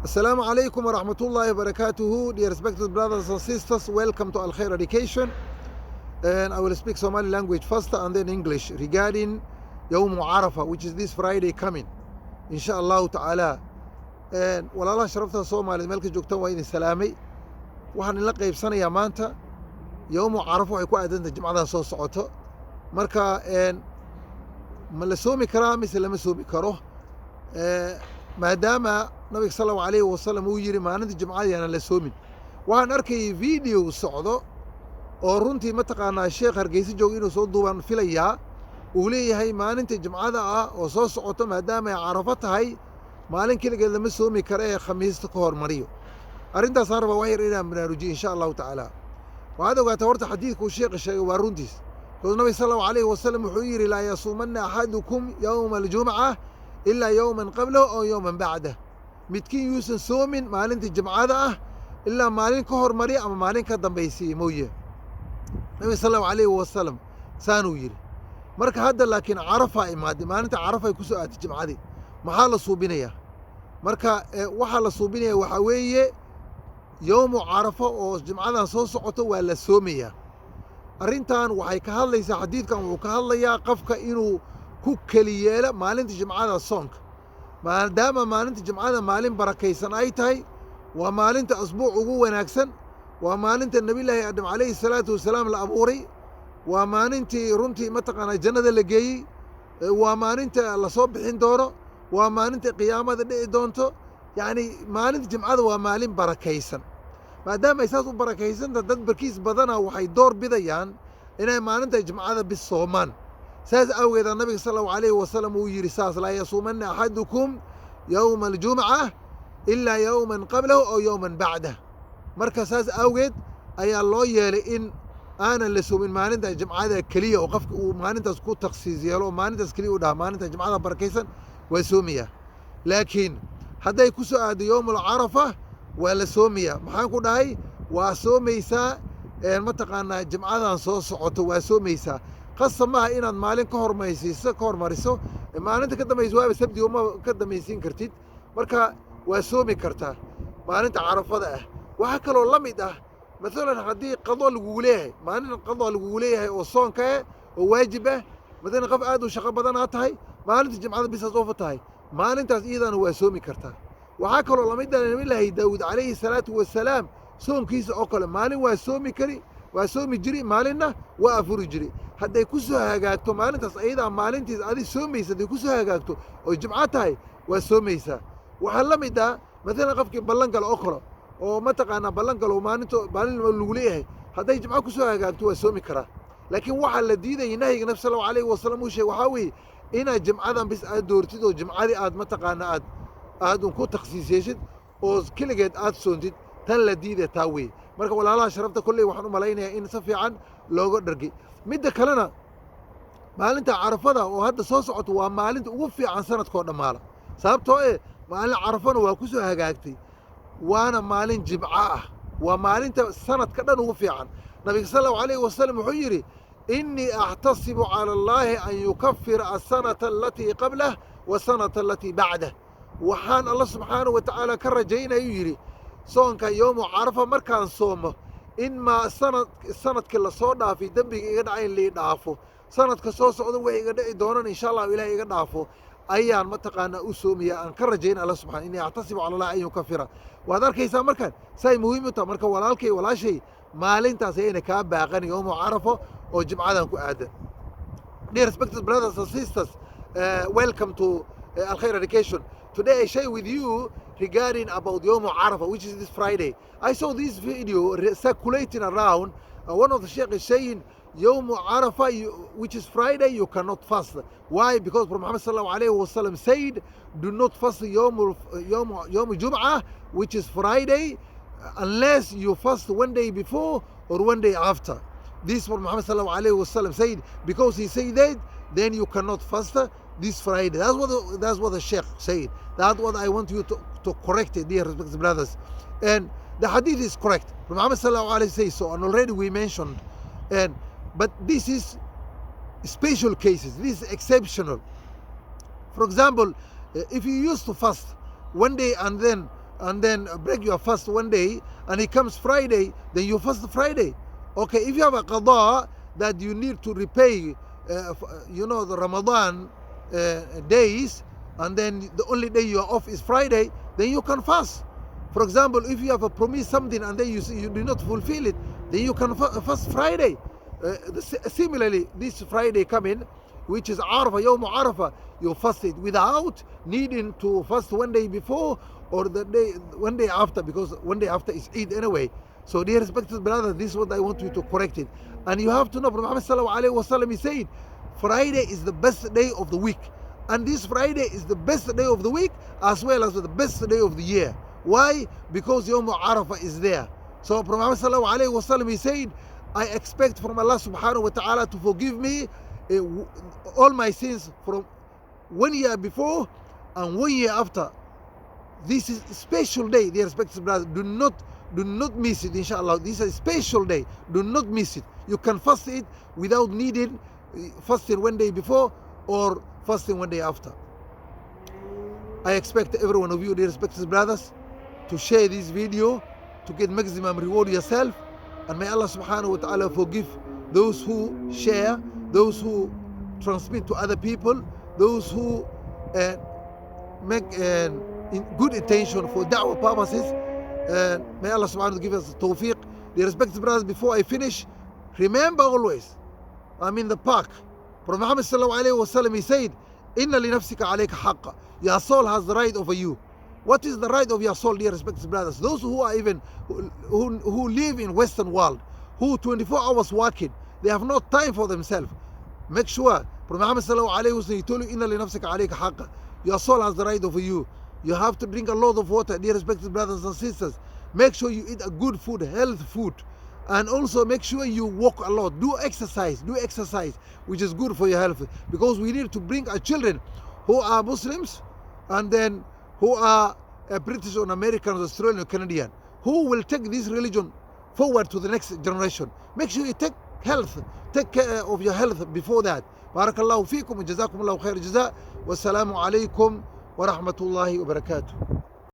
Assalamu alaikum wa rahmatullahi wa barakatuhu. Dear respected brothers and sisters, welcome to Al Khair Education. And I will speak Somali language first and then English regarding Yawm Arafah, which is this Friday coming, inshallah ta'ala. And walaalaha sharafta Soomaaliyeed meel ka joogtaan waa idin salaamay. Waxaan idinla qaybsanayaa maanta Yawm Arafah waxay ku aadanta jimcadan soo socoto. Marka ma la soomi karaa mise lama soomi karo? maadaama nabiga sallallahu alayhi wasallam uu yiri maalinta jimcada aan la soomin. Waxaan arkay video socdo oo runtii mataqaanaa sheekh Hargeysa joog inuu soo duuban filayaa uu leeyahay maalinta jimcada ah oo soo socoto maadaama ay Arafo tahay maalin kaligeed lama soomi karo ee khamiista ka hormariyo. Arrintaas aan rabaa wax yar inaan baraarujiyo insha Allah ta'ala. Waxaad ogaataa horta xadiidku sheekh sheegay waa runtiis. nabiga sallallahu alayhi wasallam wuxuu yiri laa yasuumanna ahadukum yawma al-jum'ah إلا يوما قبله أو يوما بعده. midkiin yuusan soomin maalinta jimcada ah ilaa maalin ka hormari ama maalin ka dambaysiiyo mooye. nabiga sallallahu alayhi wasallam saanuu yiri. marka hadda laakiin Carafa imaade maalinta Carafa ay ku soo aatay jimcadii maxaa la suubinayaa? marka waxaa la suubinayaa waxaa weeye yawmu Carafa oo jimcadan soo socoto waa la soomayaa. arrintan waxay ka hadlaysaa xadiidkan wuxuu ka hadlayaa qofka inuu ku kaliyeela maalinta jimcada soonka maadaama maalinta jimcada maalin barakaysan ay tahay waa maalinta asbuuc ugu wanaagsan waa maalinta nabiyullaahi aadam calayhi salaatu wasalaam la abuuray waa maalintii runtii mataqaanaa jannada la geeyey waa maalinta la soo bixin doono waa maalinta qiyaamada dhici doonto yacni maalinta jimcada waa maalin barakaysan maadaama ay saas u barakaysanta dad barkiis badana waxay door bidayaan inay maalinta jimcada bis soomaan saas awgeed nabiga sallallahu alayhi wasallam uu yiri saas laa yasuumanna ahadukum yawma al-jum'ah illa yawman qablahu aw yawman ba'dah. marka saas awgeed ayaa loo yeelay in aanan la soomin maalinta jimcada kaliya oo qofka uu maalintaas ku takhsiis yeelo maalintaas kaliya u dhaha maalinta jimcada barakaysan waa soomiya. laakiin hadday ku soo aado yawmul Arafah waa la soomiya. maxaan ku dhahay waa soomaysaa mataqaanaa jimcadan soo socoto waa soomaysaa. qasab maaha inaad maalin ka hormariso maalinta ka dambaysa waaba sabti uma ka damaysiin kartid. marka waa soomi kartaa maalinta Carafada ah. waxaa kaloo la mid ah maalan haddii qado lagugu leeyahay maalin qado lagugu leeyahay oo soonka ah oo waajib ah maalan qof aad u shaqo badan aad tahay maalinta jimcada bisaas oo tahay maalintaas iyadana waa soomi kartaa. waxaa kaloo la mid ah nabiyullaahi daawud calayhi salaatu wasalaam soonkiisa oo kale maalin waa soomi jiri maalinna waa afuri jiri. hadday ku soo hagaagto maalintaas ayadaa maalintiis adi soomaysa hadday ku soo hagaagto oo jimco tahay waa soomaysaa. waxaa la mid ah maalan qofkii ballan galo oo kale oo mataqaanaa ballan galo maalin lagu leeyahay hadday jimco ku soo hagaagto waa soomi karaa. laakiin waxaa la diidayay nahyiga nabi sallallahu alayhi wasallam uu sheegay waxaa weeye inaad jimcadan bis aad doortid oo jimcadii aad mataqaanaa aad ku takhsiisaysid oo keligeed aad soontid tan la diida taa weeye. marka walaalaha sharafta kolley waxaan u malaynayaa in si fiican looga dhargay. midda kalena maalinta Carafada oo hadda soo socoto waa maalinta ugu fiican sanadkoo dhammaala sababtoo maalin Carafana waa ku soo hagaagtay waana maalin jimco ah waa maalinta sanadka dhan ugu fiican. nabiga sallallahu alayhi wasallam wuxuu yiri innii ahtasibu cala allaahi an yukaffira as-sanata allatii qablah wa sanata allatii bacdah. waxaan Allah subxaanahu wa tacaala ka rajaynayuu yiri soonka yawmu Carafa markaan soomo in ma sanadkii la soo dhaafay dambiga iga dhacay in lii dhaafo sanadka soo socda way iga dhici doonaan insha Allah ilaahay iga dhaafo ayaan mataqaanaa u soomiyaa aan ka rajaynaa Allah subxaanahu inni ahtasibu cala allaahi an yukaffira. waad arkaysaa markaan say muhiim u tahay marka walaalkay walaashay maalintaas ayayna kaa baaqan yawmu Carafa oo jimcadan ku aadan. Dear respected brothers and sisters, welcome to Al Khair Education. Today I share with you regarding about Yawm Arafah, which is this Friday. I saw this video circulating around. One of the sheikh is saying Yawm Arafah, which is Friday, you cannot fast. Why? Because Prophet Muhammad sallallahu alaihi wasallam said, do not fast Yawm Jum'ah, which is Friday, unless you fast one day before or one day after. This Prophet Muhammad sallallahu alaihi wasallam said, because he said that, then you cannot fast this Friday. That's what the Sheikh said. That's what I want you to correct it, dear respected brothers. And the hadith is correct. Muhammad sallallahu alaihi wasallam says so, and already we mentioned. But this is special cases. This is exceptional. For example, if you used to fast one day and then and then break your fast one day, and it comes Friday, then you fast Friday. Okay, if you have a qada that you need to repay, the Ramadan days, and then the only day you are off is Friday, then you can fast. For example, if you have a promise something and then you do not fulfill it, then you can fast Friday. Similarly, this Friday coming, which is Arafah, Yawm Arafah, you fast it without needing to fast one day before or one day after, because one day after is Eid anyway. So dear respected brothers, this is what I want you to correct it. And you have to know, Prophet Muhammad sallallahu alaihi wasallam, he said, Friday is the best day of the week. And this Friday is the best day of the week as well as the best day of the year. Why? Because Yawm Arafah is there. So Prophet Muhammad sallallahu alaihi wasallam, he said, I expect from Allah subhanahu wa ta'ala to forgive me all my sins from 1 year before and 1 year after. This is a special day, dear respected brothers. Do not miss it, inshallah. This is a special day. Do not miss it. You can fast it without needing fasting 1 day before or fasting 1 day after. I expect every one of you, dear respected brothers, to share this video to get maximum reward yourself. And may Allah subhanahu wa ta'ala forgive those who share, those who transmit to other people, those who make good intention for da'wah purposes. May Allah subhanahu wa ta'ala give us tawfiq. Dear respected brothers, before I finish, remember always, I'm in the park. Prophet Muhammad sallallahu alayhi wa sallam, he said, Inna li nafsika alayka haqqa. Your soul has the right over you. What is the right of your soul, dear respected brothers? Those who are even, who live in Western world, who 24 hours working, they have no time for themselves. Make sure, Prophet Muhammad sallallahu alayhi wa sallam, he told you, Inna li nafsika alayka haqqa. Your soul has the right over you. You have to drink a lot of water, dear respected brothers and sisters. Make sure you eat a good food, healthy food. And also make sure you walk a lot. Do exercise, which is good for your health. Because we need to bring our children who are Muslims and then who are British or American or Australian or Canadian, who will take this religion forward to the next generation. Make sure you take care of your health before that. Barakallahu feekum wa jazakum Allahu khair jaza. Wassalamu alaikum wa rahmatullahi wa barakatuh.